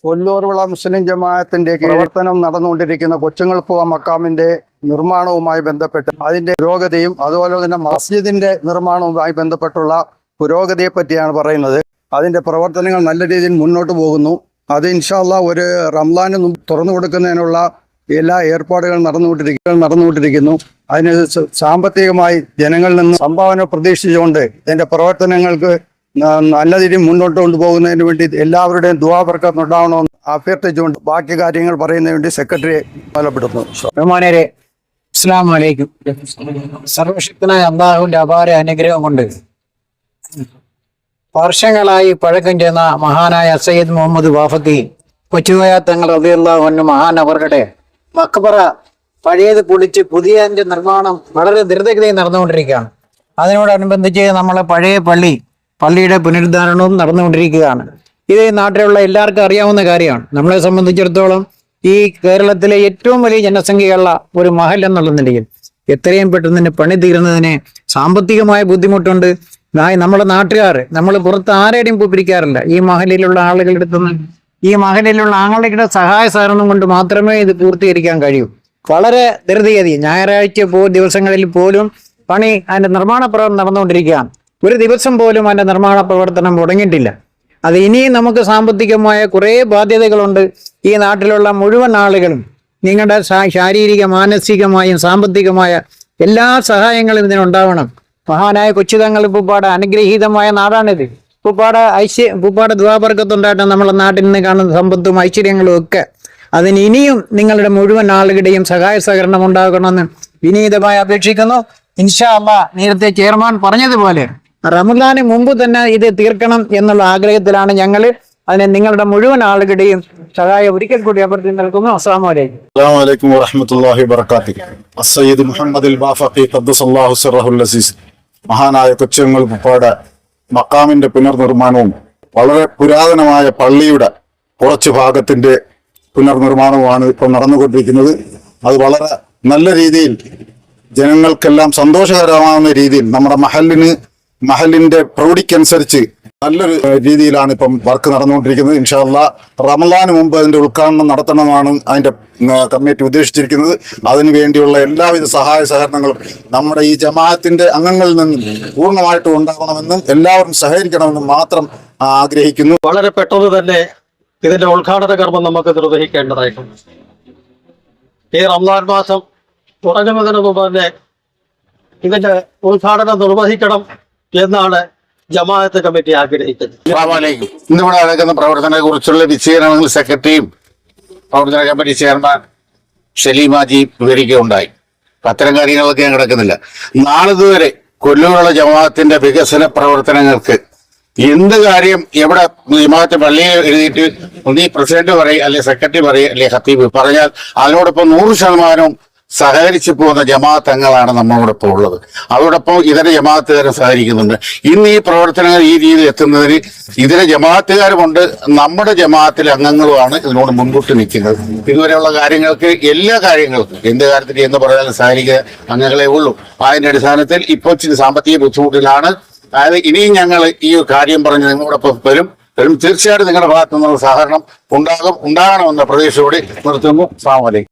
കൊല്ലൂർവിള മുസ്ലിം ജമാഅത്തിന്റെ പ്രവർത്തനം നടന്നുകൊണ്ടിരിക്കുന്ന കൊച്ചുങ്ങൾപ്പുവ മക്കാമിന്റെ നിർമ്മാണവുമായി ബന്ധപ്പെട്ട് അതിന്റെ പുരോഗതിയും അതുപോലെ തന്നെ മസ്ജിദിന്റെ നിർമ്മാണവുമായി ബന്ധപ്പെട്ടുള്ള പുരോഗതിയെ പറ്റിയാണ് പറയുന്നത്. അതിന്റെ പ്രവർത്തനങ്ങൾ നല്ല രീതിയിൽ മുന്നോട്ട് പോകുന്നു. അത് ഇൻഷാ അല്ലാഹ് ഒരു റംസാന് തുറന്നു കൊടുക്കുന്നതിനുള്ള എല്ലാ ഏർപ്പാടുകളും നടന്നുകൊണ്ടിരിക്കുന്നു. അതിന് സാമ്പത്തികമായി ജനങ്ങളിൽ നിന്ന് സംഭാവന പ്രതീക്ഷിച്ചുകൊണ്ട് ഇതിന്റെ പ്രവർത്തനങ്ങൾക്ക് നല്ല രീതിയിൽ മുന്നോട്ട് കൊണ്ടുപോകുന്നതിന് വേണ്ടി എല്ലാവരുടെയും ദുആ ബർക്കത്ത് ഉണ്ടാവണമെന്ന് അഭ്യർത്ഥിച്ചുകൊണ്ട് ബാക്കി കാര്യങ്ങൾ പറയുന്നതിന് വേണ്ടി സെക്രട്ടറിയെ ബലപ്പെടുത്തുന്നു. ബഹുമാനരെ, അസ്സലാമു അലൈക്കും. സർവശക്തനായ അല്ലാഹുവിന്റെ അപാര അനുഗ്രഹം കൊണ്ട് വർഷങ്ങളായി പഴക്കം ചെന്ന മഹാനായ സയ്യിദ് മുഹമ്മദ് വാഫക്കി കൊച്ചുകോയ തങ്ങൾ റളിയല്ലാഹു അൻഹു മഹാനവറുടെ മഖബറ പഴയത് പൊളിച്ച് പുതിയതിന്റെ നിർമ്മാണം വളരെ ദ്രുതഗതിയിൽ നടന്നുകൊണ്ടിരിക്കുകയാണ്. അതിനോടനുബന്ധിച്ച് നമ്മളെ പഴയ പള്ളിയുടെ പുനരുദ്ധാരണവും നടന്നുകൊണ്ടിരിക്കുകയാണ്. ഇത് നാട്ടിലുള്ള എല്ലാവർക്കും അറിയാവുന്ന കാര്യമാണ്. നമ്മളെ സംബന്ധിച്ചിടത്തോളം ഈ കേരളത്തിലെ ഏറ്റവും വലിയ ജനസംഖ്യയുള്ള ഒരു മഹൽ എന്നുള്ള നിലയിൽ എത്രയും പെട്ടെന്ന് പണി തീരുന്നതിന് സാമ്പത്തികമായ ബുദ്ധിമുട്ടുണ്ട്. നമ്മുടെ നാട്ടുകാർ, നമ്മൾ പുറത്ത് ആരുടെയും പിരിക്കാറില്ല. ഈ മഹലിലുള്ള ആളുകളുടെ സഹായ സഹകരണം കൊണ്ട് മാത്രമേ ഇത് പൂർത്തീകരിക്കാൻ കഴിയൂ. വളരെ ധൃതിഗതി ഞായറാഴ്ച ദിവസങ്ങളിൽ പോലും അതിന്റെ നിർമ്മാണ പ്രവർത്തനം നടന്നുകൊണ്ടിരിക്കുകയാണ്. ഒരു ദിവസം പോലും അതിന്റെ നിർമ്മാണ പ്രവർത്തനം മുടങ്ങിയിട്ടില്ല. അത് ഇനിയും നമുക്ക് സാമ്പത്തികമായ കുറേ ബാധ്യതകളുണ്ട്. ഈ നാട്ടിലുള്ള മുഴുവൻ ആളുകളും നിങ്ങളുടെ ശാരീരിക മാനസികമായും സാമ്പത്തികമായ എല്ലാ സഹായങ്ങളും ഇതിനുണ്ടാവണം. മഹാനായ കൊച്ചുതങ്ങൾ ഉപ്പുപ്പാട് അനുഗ്രഹീതമായ നാടാണിത്. ഉപ്പുപ്പാട് ദുആബർക്കത്തുണ്ടായിട്ട് നമ്മളെ നാട്ടിൽ നിന്ന് കാണുന്ന സമ്പത്തും ഐശ്വര്യങ്ങളും ഒക്കെ അതിന് ഇനിയും നിങ്ങളുടെ മുഴുവൻ ആളുകളുടെയും സഹായ സഹകരണം ഉണ്ടാകണമെന്ന് വിനീതമായി അപേക്ഷിക്കുന്നു. ഇൻഷാ അല്ലാഹ് നേരത്തെ ചെയർമാൻ പറഞ്ഞതുപോലെ റമദാന് മുമ്പ് തന്നെ ഇത് തീർക്കണം എന്നുള്ള ആഗ്രഹത്തിലാണ് ഞങ്ങൾ. അതിനെ നിങ്ങളുടെ മുഴുവൻ ആളുകളുടെയും സഹായം ഒരിക്കൽ കൂടി അഭ്യർത്ഥന നൽകുന്നു. അസ്സലാമു അലൈക്കും വറഹ്മത്തുള്ളാഹി വബറകാതുഹു. അസ്സയ്യിദ് മുഹമ്മദ് ബാഫഖി ഖദ്ദസല്ലാഹു സിറഹുൽ അസീസ് മഹാനായ കൊച്ചുങ്ങൾ ഉപ്പാട് മക്കാമിന്റെ പുനർനിർമ്മാണവും വളരെ പുരാതനമായ പള്ളിയുടെ കുറച്ച് ഭാഗത്തിന്റെ പുനർനിർമ്മാണവുമാണ് ഇപ്പോൾ നടന്നുകൊണ്ടിരിക്കുന്നത്. അത് വളരെ നല്ല രീതിയിൽ ജനങ്ങൾക്കെല്ലാം സന്തോഷകരമാകുന്ന രീതിയിൽ നമ്മുടെ മഹലിന്റെ പ്രൗഢിക്കനുസരിച്ച് നല്ലൊരു രീതിയിലാണ് ഇപ്പം വർക്ക് നടന്നുകൊണ്ടിരിക്കുന്നത്. ഇൻഷാ അല്ലാഹ് റമളാന് മുമ്പ് അതിന്റെ ഉദ്ഘാടനം നടത്തണമെന്നാണ് അതിന്റെ കമ്മിറ്റി ഉദ്ദേശിച്ചിരിക്കുന്നത്. അതിനു വേണ്ടിയുള്ള എല്ലാവിധ സഹായ സഹകരണങ്ങളും നമ്മുടെ ഈ ജമാഅത്തിന്റെ അംഗങ്ങളിൽ നിന്നും പൂർണ്ണമായിട്ടും ഉണ്ടാകണമെന്നും എല്ലാവരും സഹകരിക്കണമെന്നും മാത്രം ആഗ്രഹിക്കുന്നു. വളരെ പെട്ടെന്ന് തന്നെ ഇതിന്റെ ഉദ്ഘാടന കർമ്മം നമുക്ക് നിർവഹിക്കേണ്ടതായിട്ടുണ്ട്. ഈ റമളാൻ മാസം തുടങ്ങുന്നതിന് മുമ്പ് തന്നെ ഇതിന്റെ ഉദ്ഘാടനം നിർവഹിക്കണം എന്നാണ് ജമാഅത്ത് കമ്മിറ്റി ആഗ്രഹിക്കുന്നത്. ഇന്നിവിടെ നടക്കുന്ന പ്രവർത്തനത്തെ കുറിച്ചുള്ള വിശദീകരണങ്ങൾ സെക്രട്ടറിയും പ്രവർത്തന കമ്മിറ്റി ചെയർമാൻ ഷലീമാജി വിവരിക്കുകയുണ്ടായി. അത്തരം കാര്യങ്ങളൊക്കെ ഞാൻ കിടക്കുന്നില്ല. നാളിതുവരെ കൊല്ലൂരുള്ള ജമാഅത്തിന്റെ വികസന പ്രവർത്തനങ്ങൾക്ക് എന്ത് കാര്യം എവിടെ ജമാഅത്ത് പള്ളിയിൽ എഴുതിയിട്ട് ഒന്നീ പ്രസിഡന്റ് പറയും, അല്ലെ സെക്രട്ടറി പറയും, അല്ലെ ഖത്തീബ് പറഞ്ഞാൽ അതിനോടൊപ്പം 100% സഹകരിച്ചു പോകുന്ന ജമാഅത്ത് അംഗങ്ങളാണ് നമ്മളോടൊപ്പം ഉള്ളത്. അതോടൊപ്പം ഇതര ജമാഅത്തുകാരും സഹകരിക്കുന്നുണ്ട്. ഇന്ന് ഈ പ്രവർത്തനങ്ങൾ ഈ രീതിയിൽ എത്തുന്നതിന് ഇതര ജമാഅത്തുകാരുമുണ്ട്, നമ്മുടെ ജമാഅത്തിലെ അംഗങ്ങളുമാണ് ഇതിനോട് മുൻകൂട്ടി നിൽക്കുന്നത്. ഇതുവരെയുള്ള കാര്യങ്ങൾക്ക് എല്ലാ കാര്യങ്ങൾക്കും എന്ത് കാര്യത്തിന് എന്ന് പറഞ്ഞാലും സഹകരിക്കുക അംഗങ്ങളെ ഉള്ളൂ. അതിന്റെ അടിസ്ഥാനത്തിൽ ഇപ്പോൾ സാമ്പത്തിക ബുദ്ധിമുട്ടിലാണ്. അതായത് ഇനിയും ഞങ്ങൾ ഈ കാര്യം പറഞ്ഞ് നിങ്ങളോടൊപ്പം വരും. തീർച്ചയായിട്ടും നിങ്ങളുടെ ഭാഗത്തു നിന്നുള്ള സഹകരണം ഉണ്ടാകണമെന്ന പ്രതീക്ഷയോടെ നിർത്തുന്നു. അസ്സലാമു അലൈക്കും.